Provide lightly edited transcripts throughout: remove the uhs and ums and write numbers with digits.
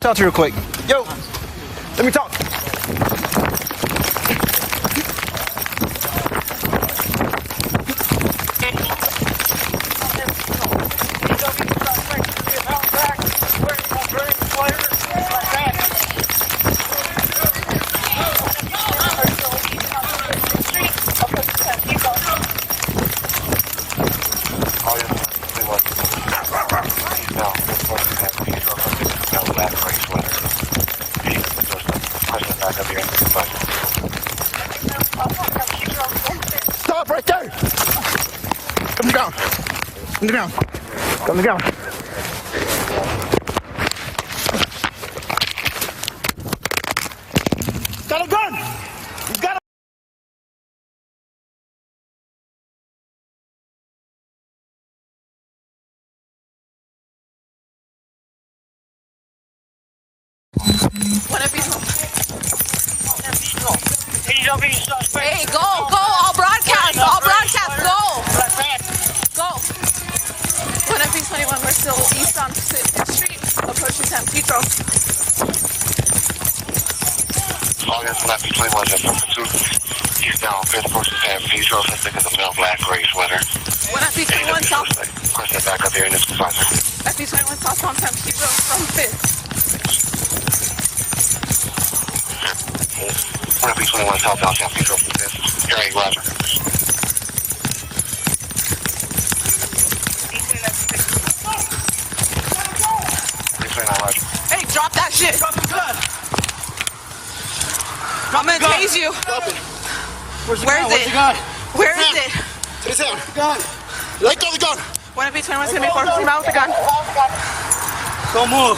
talk to you real quick. Yo, let me talk. Stop right there! Come to the ground. Come to the ground. Come to the ground. Got a gun! You got a... Hey, go, all broadcast, go. Go. 1FB21, we're still east on 6th Street, approaching San Pedro. August 1FB21, just from 2, eastbound, 5th, approaching San Pedro, suspect is a male black gray sweater. 1FB21 south. Question back up here in this sponsor. FB21 southbound San Pedro from 5th. 1FB21 southbound San Pedro from 5th. Hearing, Roger. Hey, drop that shit. Drop the gun. I'm gonna tase you. Where's the Where gun? is it? Where is it? To his hand. Gun. Let go of the gun. 1FB21's gonna be focusing out with the gun. Don't move.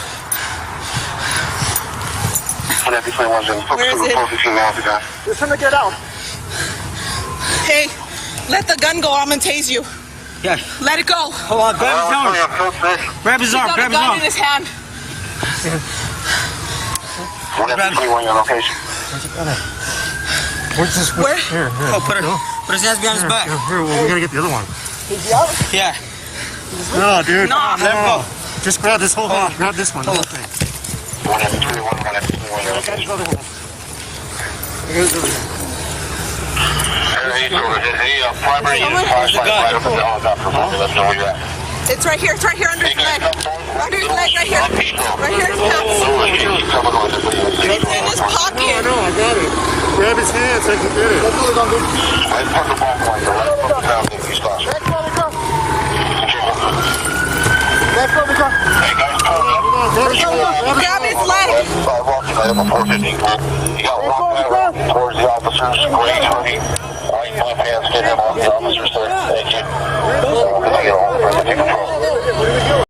1FB21 is Where is it? focusing out the gun. Just trying to get out. Hey, let the gun go. I'm gonna tase you. Yeah. Let it go. Hold on. Grab his arm. Grab his He's arm. got a Grab his gun arm. in his hand. 1FB21, your location. Where's this? Where? Here. Oh, put his hands behind his back. Here, well, we gotta get the other one. Yeah. No, dude. Nah. Let him go. Just grab this whole hand. Grab this one. The whole thing. 1FB21, 1FB21, your location. Primary unit flashlight right up in the helicopter. Let me know where you're at. It's right here. It's right here under his leg. Under his leg, right here. Right here in his pants. It's in his pocket. No, I got it. Grab his hand so I can get it. Right from the ball point, the right from the southeast east cross. Hey guys, Grab his leg. walking right up on 415. You got walk towards the officers, gray hoodie, white left hands, get him off the officers, sir. Thank you. Take control.